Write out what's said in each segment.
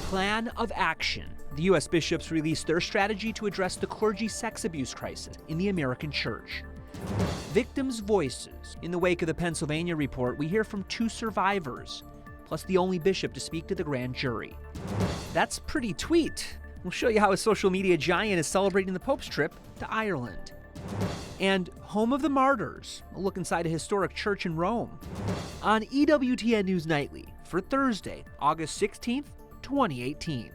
Plan of action. The U.S. bishops released their strategy to address the clergy sex abuse crisis in the American church. Victims' voices. In the wake of the Pennsylvania report, we hear from 2 survivors, plus the only bishop to speak to the grand jury. That's pretty tweet. We'll show you how a social media giant is celebrating the Pope's trip to Ireland. And Home of the Martyrs, a look inside a historic church in Rome. On EWTN News Nightly for Thursday, August 16th, 2018.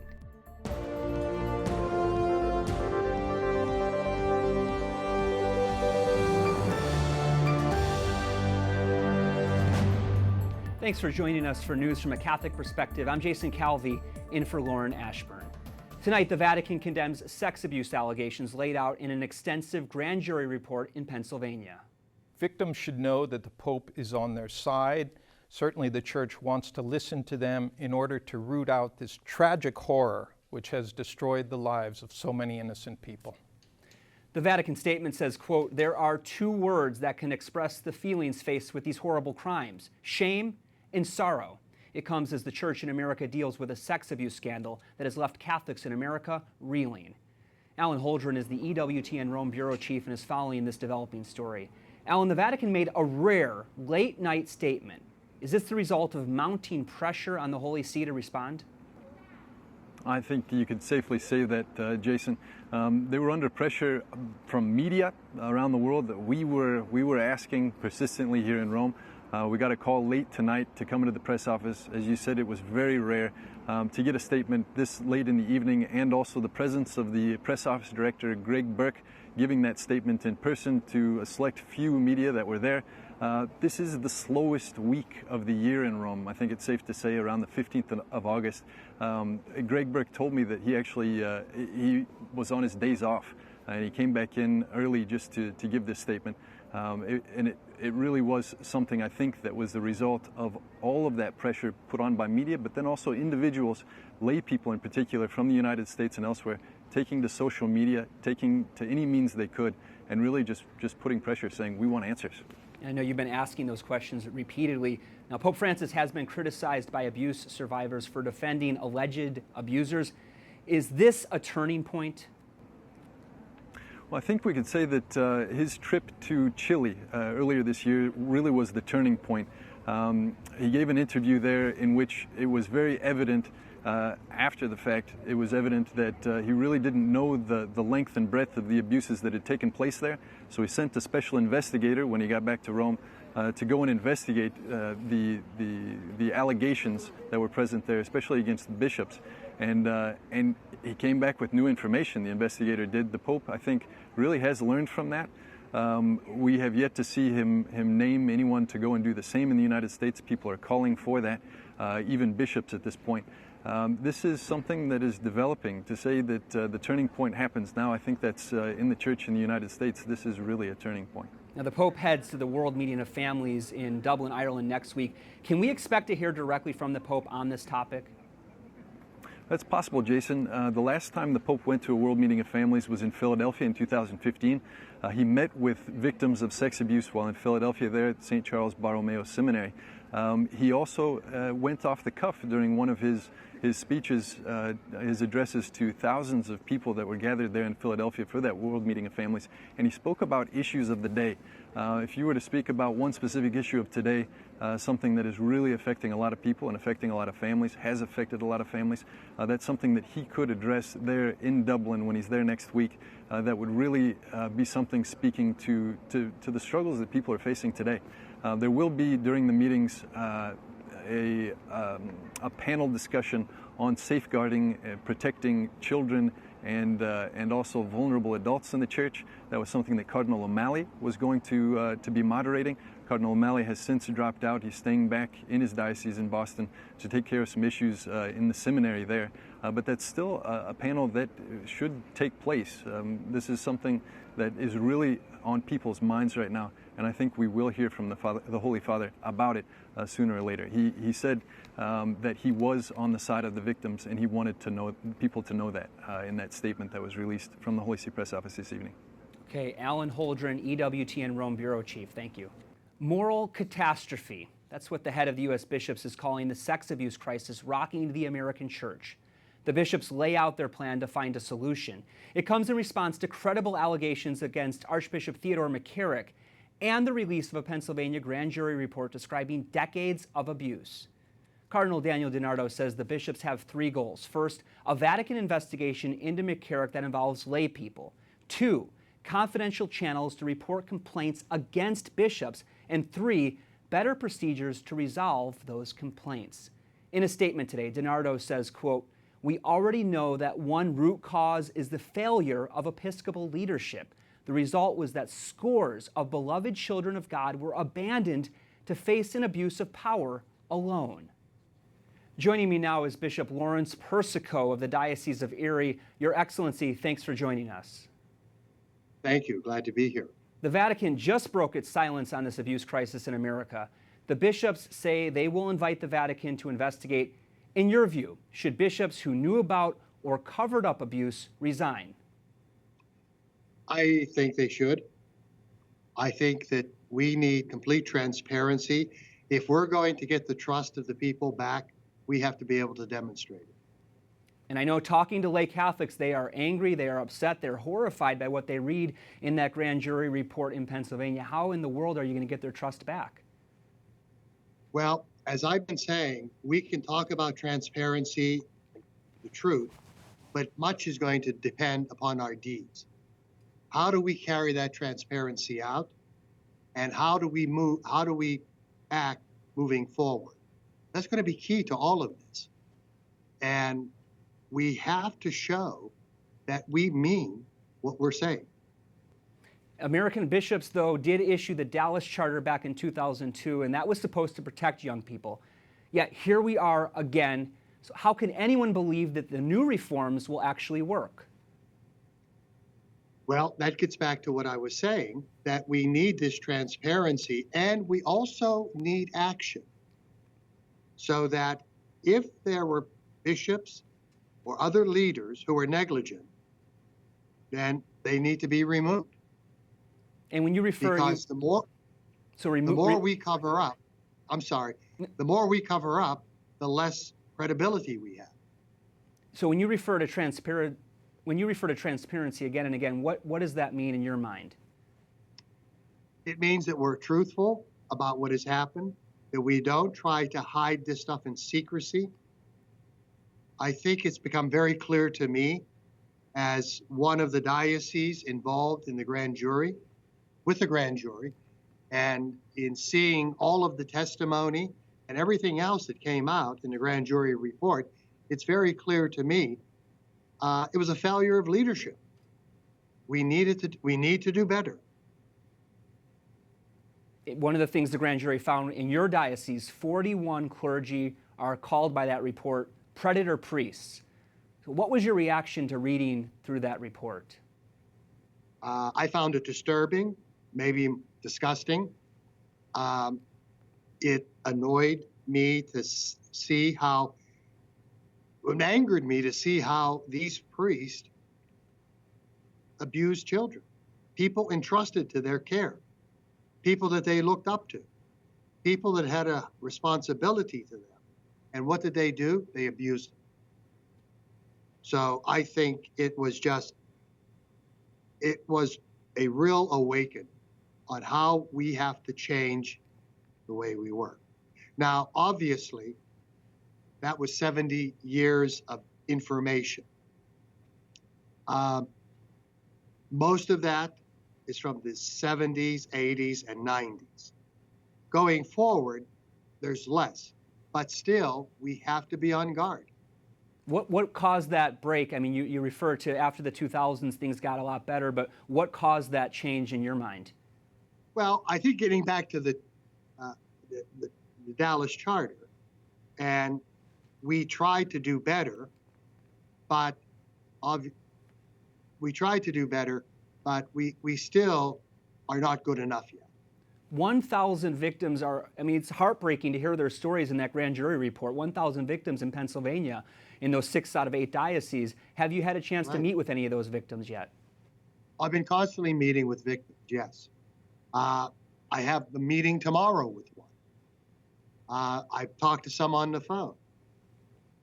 Thanks for joining us for news from a Catholic perspective. I'm Jason Calvi, in for Lauren Ashburn. Tonight, the Vatican condemns sex abuse allegations laid out in an extensive grand jury report in Pennsylvania. Victims should know that the Pope is on their side. Certainly the Church wants to listen to them in order to root out this tragic horror which has destroyed the lives of so many innocent people. The Vatican statement says, quote, "There are 2 words that can express the feelings faced with these horrible crimes: shame and sorrow." It comes as the Church in America deals with a sex abuse scandal that has left Catholics in America reeling. Alan Holdren is the EWTN Rome Bureau Chief and is following this developing story. Alan, the Vatican made a rare late-night statement. Is this the result of mounting pressure on the Holy See to respond? I think you could safely say that, Jason. They were under pressure from media around the world that we were asking persistently here in Rome. We got a call late tonight to come into the press office. As you said, it was very rare to get a statement this late in the evening, and also the presence of the press office director, Greg Burke, giving that statement in person to a select few media that were there. This is the slowest week of the year in Rome. I think it's safe to say around the 15th of August. Greg Burke told me that he actually he was on his days off, and he came back in early just to give this statement. It really was something, I think, that was the result of all of that pressure put on by media, but then also individuals, lay people in particular from the United States and elsewhere, taking to social media, taking to any means they could, and really just putting pressure, saying, we want answers. I know you've been asking those questions repeatedly. Now, Pope Francis has been criticized by abuse survivors for defending alleged abusers. Is this a turning point? Well, I think we could say that his trip to Chile earlier this year really was the turning point. He gave an interview there in which it was very evident, after the fact, it was evident that he really didn't know the length and breadth of the abuses that had taken place there. So he sent a special investigator when he got back to Rome to go and investigate the allegations that were present there, especially against the bishops. And he came back with new information, the investigator did. The Pope, I think, really has learned from that. We have yet to see him name anyone to go and do the same in the United States. People are calling for that, even bishops at this point. This is something that is developing. To say that the turning point happens now, I think that's in the Church in the United States, this is really a turning point. Now, the Pope heads to the World Meeting of Families in Dublin, Ireland next week. Can we expect to hear directly from the Pope on this topic? That's possible, Jason. The last time the Pope went to a World Meeting of Families was in Philadelphia in 2015. He met with victims of sex abuse while in Philadelphia there at St. Charles Borromeo Seminary. He also went off the cuff during one of his speeches, his addresses to thousands of people that were gathered there in Philadelphia for that World Meeting of Families, and he spoke about issues of the day. If you were to speak about one specific issue of today, something that is really affecting a lot of people and affecting a lot of families, has affected a lot of families, that's something that he could address there in Dublin when he's there next week. That would really be something speaking to the struggles that people are facing today. There will be, during the meetings, a panel discussion on safeguarding, protecting children and also vulnerable adults in the Church. That was something that Cardinal O'Malley was going to be moderating. Cardinal O'Malley has since dropped out. He's staying back in his diocese in Boston to take care of some issues in the seminary there. But that's still a panel that should take place. This is something that is really on people's minds right now, and I think we will hear from the Holy Father about it sooner or later. He said that he was on the side of the victims, and he wanted people to know that in that statement that was released from the Holy See Press Office this evening. Okay, Alan Holdren, EWTN Rome Bureau Chief, thank you. Moral catastrophe. That's what the head of the U.S. bishops is calling the sex abuse crisis rocking the American church. The bishops lay out their plan to find a solution. It comes in response to credible allegations against Archbishop Theodore McCarrick and the release of a Pennsylvania grand jury report describing decades of abuse. Cardinal Daniel DiNardo says the bishops have three goals. First, a Vatican investigation into McCarrick that involves lay people. Two, confidential channels to report complaints against bishops. And three, better procedures to resolve those complaints. In a statement today, DiNardo says, quote, "We already know that one root cause is the failure of Episcopal leadership. The result was that scores of beloved children of God were abandoned to face an abuse of power alone." Joining me now is Bishop Lawrence Persico of the Diocese of Erie. Your Excellency, thanks for joining us. Thank you. Glad to be here. The Vatican just broke its silence on this abuse crisis in America. The bishops say they will invite the Vatican to investigate. In your view, should bishops who knew about or covered up abuse resign? I think they should. I think that we need complete transparency. If we're going to get the trust of the people back, we have to be able to demonstrate it. And I know talking to lay Catholics, they are angry, they are upset, they're horrified by what they read in that grand jury report in Pennsylvania. How in the world are you going to get their trust back? Well, as I've been saying, we can talk about transparency, the truth, but much is going to depend upon our deeds. How do we carry that transparency out? And how do we act moving forward? That's going to be key to all of this. And we have to show that we mean what we're saying. American bishops, though, did issue the Dallas Charter back in 2002, and that was supposed to protect young people. Yet here we are again. So how can anyone believe that the new reforms will actually work? Well, that gets back to what I was saying, that we need this transparency, and we also need action. So that if there were bishops or other leaders who are negligent, then they need to be removed. And when you refer, because the more we cover up, the more we cover up, the less credibility we have. So when you refer to transparency again and again, what does that mean in your mind? It means that we're truthful about what has happened, that we don't try to hide this stuff in secrecy. I think it's become very clear to me as one of the dioceses involved in the grand jury, and in seeing all of the testimony and everything else that came out in the grand jury report, it's very clear to me it was a failure of leadership. We need to do better. One of the things the grand jury found in your diocese, 41 clergy are called by that report predator priests. So what was your reaction to reading through that report? I found it disturbing, maybe disgusting. It annoyed me to see how, it angered me to see how these priests abused children, people entrusted to their care, people that they looked up to, people that had a responsibility to them. And what did they do? They abused them. So I think it was a real awakening on how we have to change the way we work. Now, obviously, that was 70 years of information. Most of that is from the 70s, 80s, and 90s. Going forward, there's less, but still, we have to be on guard. What caused that break? I mean, you refer to after the 2000s, things got a lot better, but what caused that change in your mind? Well, I think getting back to the Dallas Charter, and we tried to do better, but we still are not good enough yet. 1,000 victims are, I mean, it's heartbreaking to hear their stories in that grand jury report. 1,000 victims in Pennsylvania in those 6 out of 8 dioceses. Have you had a chance to meet with any of those victims yet? I've been constantly meeting with victims, yes. I have the meeting tomorrow with one. I've talked to some on the phone.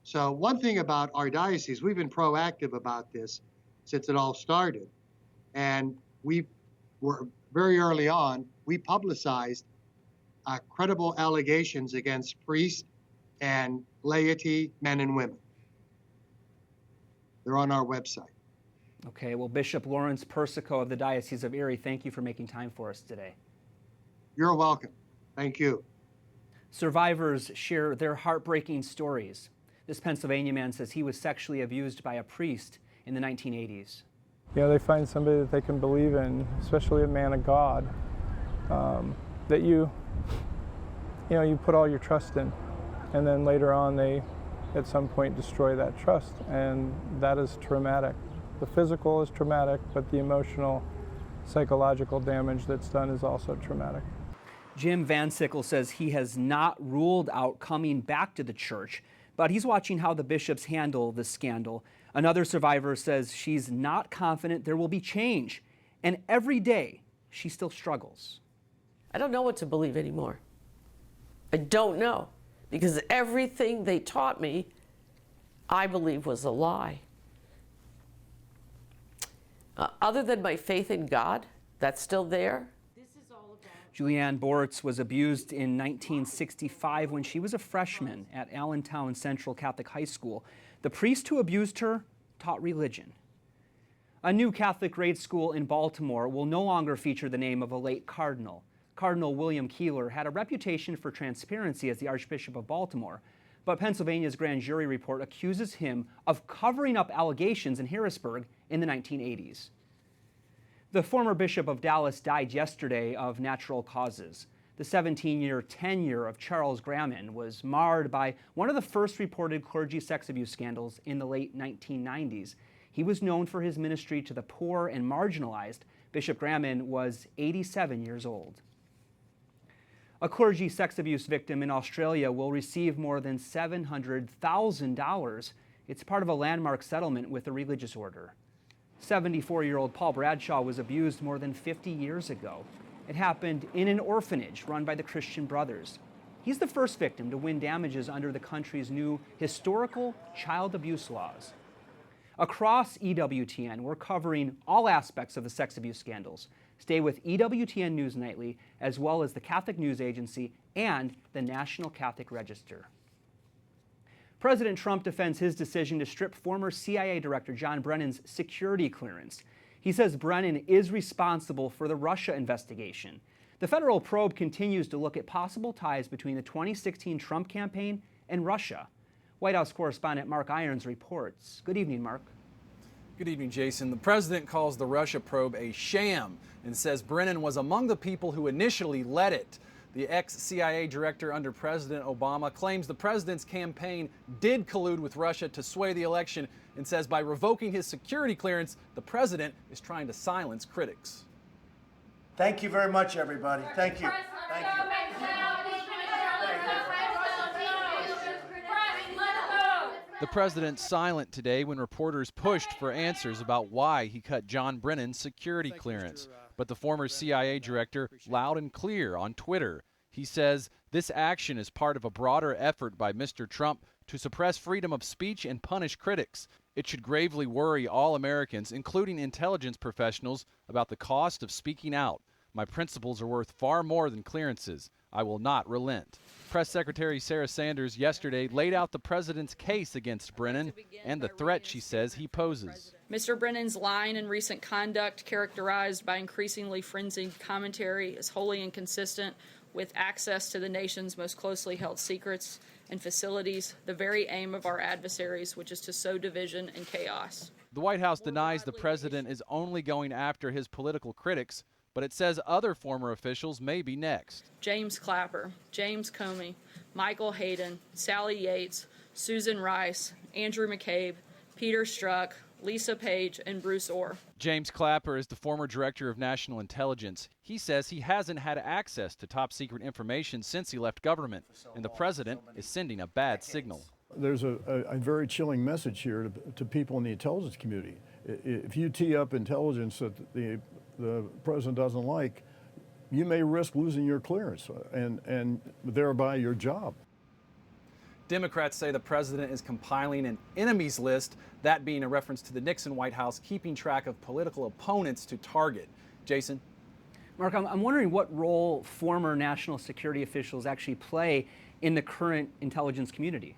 So one thing about our diocese, we've been proactive about this since it all started. And we were very early on, we publicized credible allegations against priests and laity, men and women. They're on our website. Okay, well, Bishop Lawrence Persico of the Diocese of Erie, thank you for making time for us today. You're welcome. Thank you. Survivors share their heartbreaking stories. This Pennsylvania man says he was sexually abused by a priest in the 1980s. You know, they find somebody that they can believe in, especially a man of God, that you put all your trust in. And then later on, they, at some point, destroy that trust. And that is traumatic. The physical is traumatic, but the emotional, psychological damage that's done is also traumatic. Jim Van Sickle says he has not ruled out coming back to the church, but he's watching how the bishops handle the scandal. Another survivor says she's not confident there will be change, and every day she still struggles. I don't know what to believe anymore. I don't know, because everything they taught me, I believe was a lie. Other than my faith in God, that's still there. Julianne Boritz was abused in 1965 when she was a freshman at Allentown Central Catholic High School. The priest who abused her taught religion. A new Catholic grade school in Baltimore will no longer feature the name of a late cardinal. Cardinal William Keeler had a reputation for transparency as the Archbishop of Baltimore, but Pennsylvania's grand jury report accuses him of covering up allegations in Harrisburg in the 1980s. The former Bishop of Dallas died yesterday of natural causes. The 17-year tenure of Charles Graham was marred by one of the first reported clergy sex abuse scandals in the late 1990s. He was known for his ministry to the poor and marginalized. Bishop Graham was 87 years old. A clergy sex abuse victim in Australia will receive more than $700,000. It's part of a landmark settlement with a religious order. 74-year-old Paul Bradshaw was abused more than 50 years ago. It happened in an orphanage run by the Christian Brothers. He's the first victim to win damages under the country's new historical child abuse laws. Across EWTN, we're covering all aspects of the sex abuse scandals. Stay with EWTN News Nightly, as well as the Catholic News Agency and the National Catholic Register. President Trump defends his decision to strip former CIA Director John Brennan's security clearance. He says Brennan is responsible for the Russia investigation. The federal probe continues to look at possible ties between the 2016 Trump campaign and Russia. White House correspondent Mark Irons reports. Good evening, Mark. Good evening, Jason. The president calls the Russia probe a sham and says Brennan was among the people who initially led it. The ex-CIA director under President Obama claims the president's campaign did collude with Russia to sway the election and says by revoking his security clearance, the president is trying to silence critics. Thank you very much, everybody. Thank you. Thank you. The president's silent today when reporters pushed for answers about why he cut John Brennan's security clearance. But the former CIA director loud and clear on Twitter. He says this action is part of a broader effort by Mr. Trump to suppress freedom of speech and punish critics. It should gravely worry all Americans, including intelligence professionals, about the cost of speaking out. My principles are worth far more than clearances. I will not relent. Press Secretary Sarah Sanders yesterday laid out the president's case against Brennan and the threat she says he poses. Mr. Brennan's line and recent conduct, characterized by increasingly frenzied commentary, is wholly inconsistent with access to the nation's most closely held secrets and facilities, the very aim of our adversaries, which is to sow division and chaos. The White House denies the president is only going after his political critics, but it says other former officials may be next. James Clapper, James Comey, Michael Hayden, Sally Yates, Susan Rice, Andrew McCabe, Peter Strzok, Lisa Page, and Bruce Orr. James Clapper is the former director of national intelligence. He says he hasn't had access to top secret information since he left government, and the president is sending a bad signal. There's a very chilling message here to people in the intelligence community. If you tee up intelligence that the president doesn't like, you may risk losing your clearance and thereby your job. Democrats say the president is compiling an enemies list, that being a reference to the Nixon White House keeping track of political opponents to target. Jason? Mark, I'm wondering what role former national security officials actually play in the current intelligence community.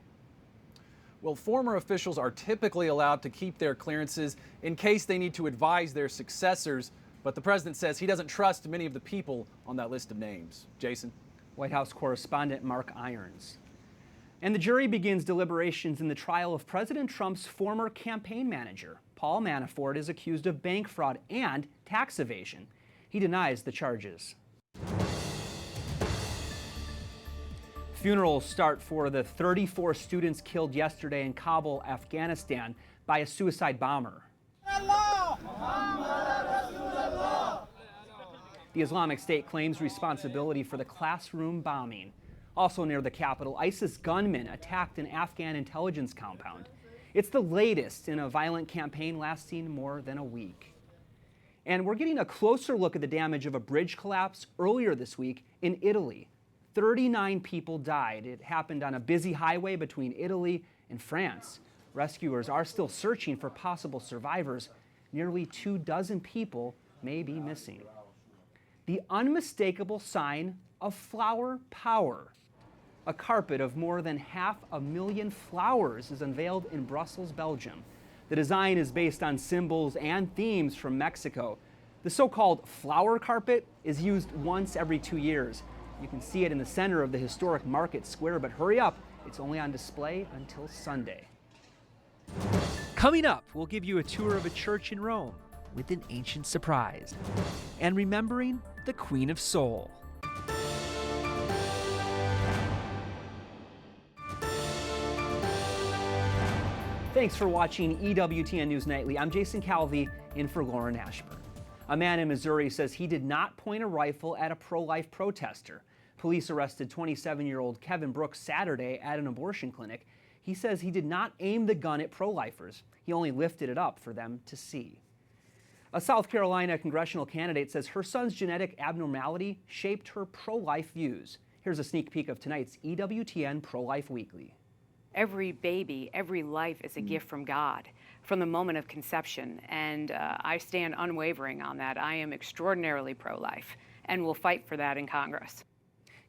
Well, former officials are typically allowed to keep their clearances in case they need to advise their successors, but the president says he doesn't trust many of the people on that list of names. Jason? White House correspondent Mark Irons. And the jury begins deliberations in the trial of President Trump's former campaign manager. Paul Manafort is accused of bank fraud and tax evasion. He denies the charges. Funerals start for the 34 students killed yesterday in Kabul, Afghanistan, by a suicide bomber. The Islamic State claims responsibility for the classroom bombing. Also near the capital, ISIS gunmen attacked an Afghan intelligence compound. It's the latest in a violent campaign lasting more than a week. And we're getting a closer look at the damage of a bridge collapse earlier this week in Italy. 39 people died. It happened on a busy highway between Italy and France. Rescuers are still searching for possible survivors. Nearly 24 people may be missing. The unmistakable sign of flower power. A carpet of more than 500,000 flowers is unveiled in Brussels, Belgium. The design is based on symbols and themes from Mexico. The so-called flower carpet is used once every 2 years. You can see it in the center of the historic market square, but hurry up, it's only on display until Sunday. Coming up, we'll give you a tour of a church in Rome with an ancient surprise and remembering the Queen of Soul. Thanks for watching EWTN News Nightly. I'm Jason Calvi, in for Lauren Ashburn. A man in Missouri says he did not point a rifle at a pro-life protester. Police arrested 27-year-old Kevin Brooks Saturday at an abortion clinic. He says he did not aim the gun at pro-lifers. He only lifted it up for them to see. A South Carolina congressional candidate says her son's genetic abnormality shaped her pro-life views. Here's a sneak peek of tonight's EWTN Pro-Life Weekly. Every baby, every life is a gift from God from the moment of conception, and I stand unwavering on that. I am extraordinarily pro-life and will fight for that in Congress.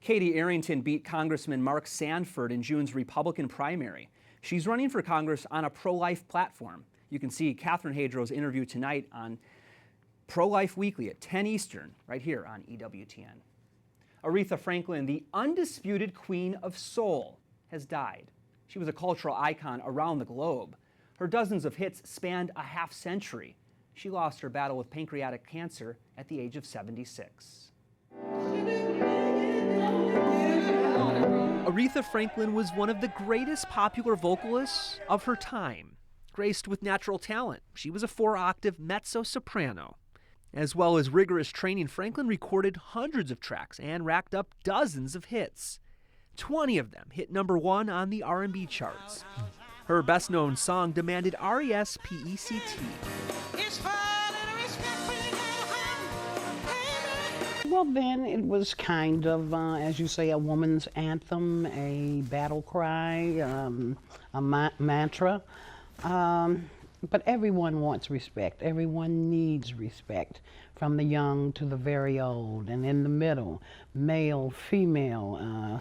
Katie Arrington beat Congressman Mark Sanford in June's Republican primary. She's running for Congress on a pro-life platform. You can see Catherine Hadrow's interview tonight on Pro-Life Weekly at 10 Eastern, right here on EWTN. Aretha Franklin, the undisputed Queen of Soul, has died. She was a cultural icon around the globe. Her dozens of hits spanned a half-century. She lost her battle with pancreatic cancer at the age of 76. Aretha Franklin was one of the greatest popular vocalists of her time. Graced with natural talent, she was a 4-octave mezzo-soprano. As well as rigorous training, Franklin recorded hundreds of tracks and racked up dozens of hits. 20 of them hit #1 on the R&B charts. Her best-known song demanded RESPECT. Well, then it was kind of, as you say, a woman's anthem, a battle cry, a mantra. But everyone wants respect. Everyone needs respect, from the young to the very old, and in the middle, male, female.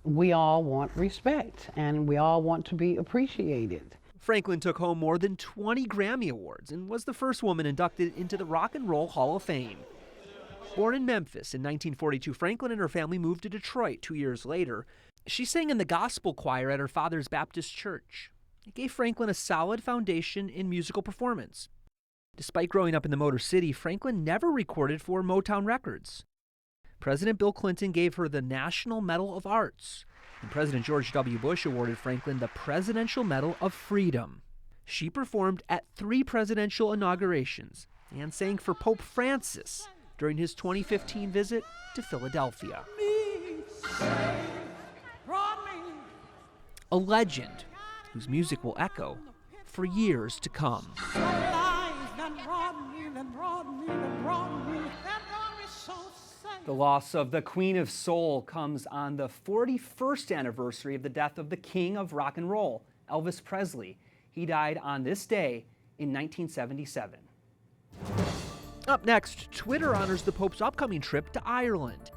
We all want respect, and we all want to be appreciated. Franklin took home more than 20 Grammy Awards and was the first woman inducted into the Rock and Roll Hall of Fame. Born in Memphis in 1942, Franklin and her family moved to Detroit 2 years later. She sang in the gospel choir at her father's Baptist church. It gave Franklin a solid foundation in musical performance. Despite growing up in the Motor City, Franklin never recorded for Motown Records. President Bill Clinton gave her the National Medal of Arts, and President George W. Bush awarded Franklin the Presidential Medal of Freedom. She performed at 3 presidential inaugurations and sang for Pope Francis during his 2015 visit to Philadelphia. A legend whose music will echo for years to come. The loss of the Queen of Soul comes on the 41st anniversary of the death of the king of rock and roll, Elvis Presley. He died on this day in 1977. Up next, Twitter honors the Pope's upcoming trip to Ireland,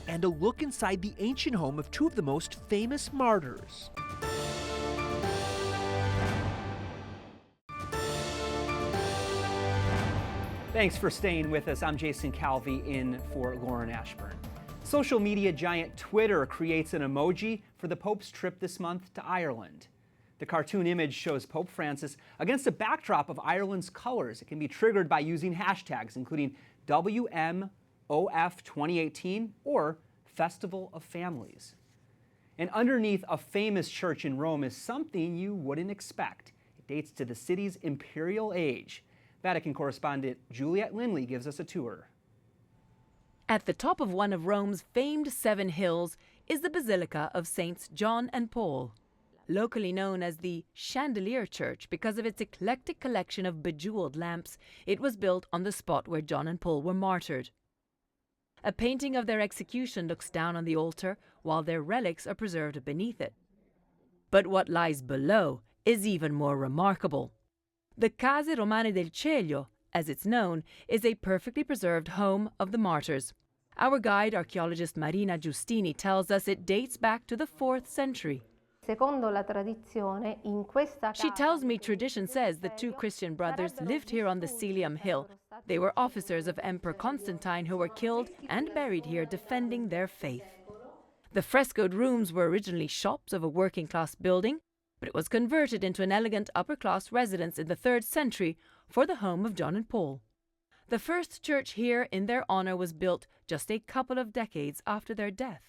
and a look inside the ancient home of two of the most famous martyrs. Thanks for staying with us. I'm Jason Calvi in for Lauren Ashburn. Social media giant Twitter creates an emoji for the Pope's trip this month to Ireland. The cartoon image shows Pope Francis against a backdrop of Ireland's colors. It can be triggered by using hashtags including WMOF2018 or Festival of Families. And underneath a famous church in Rome is something you wouldn't expect. It dates to the city's imperial age. Vatican correspondent Juliette Lindley gives us a tour. At the top of one of Rome's famed 7 hills is the Basilica of Saints John and Paul. Locally known as the Chandelier Church because of its eclectic collection of bejeweled lamps, it was built on the spot where John and Paul were martyred. A painting of their execution looks down on the altar, while their relics are preserved beneath it. But what lies below is even more remarkable. The Case Romane del Celio, as it's known, is a perfectly preserved home of the martyrs. Our guide, archaeologist Marina Giustini, tells us it dates back to the 4th century. She tells me tradition says the 2 Christian brothers lived here on the Celium Hill. They were officers of Emperor Constantine who were killed and buried here defending their faith. The frescoed rooms were originally shops of a working-class building, but it was converted into an elegant upper-class residence in the 3rd century for the home of John and Paul. The first church here in their honor was built just a couple of decades after their death.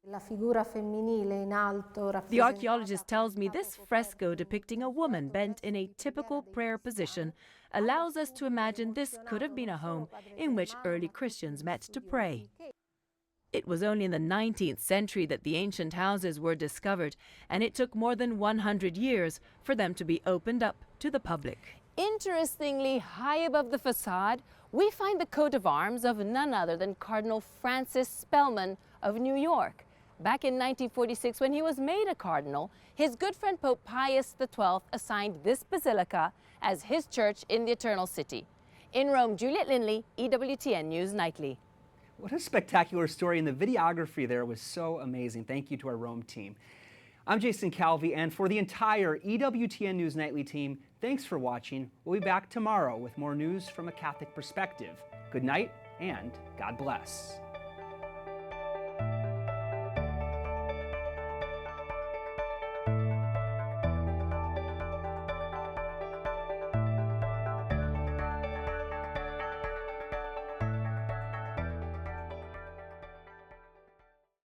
The archaeologist tells me this fresco depicting a woman bent in a typical prayer position allows us to imagine this could have been a home in which early Christians met to pray. It was only in the 19th century that the ancient houses were discovered, and it took more than 100 years for them to be opened up to the public. Interestingly, high above the facade, we find the coat of arms of none other than Cardinal Francis Spellman of New York. Back in 1946, when he was made a cardinal, his good friend Pope Pius XII assigned this basilica as his church in the Eternal City. In Rome, Juliette Lindley, EWTN News Nightly. What a spectacular story, and the videography there was so amazing. Thank you to our Rome team. I'm Jason Calvi, and for the entire EWTN News Nightly team, thanks for watching. We'll be back tomorrow with more news from a Catholic perspective. Good night, and God bless.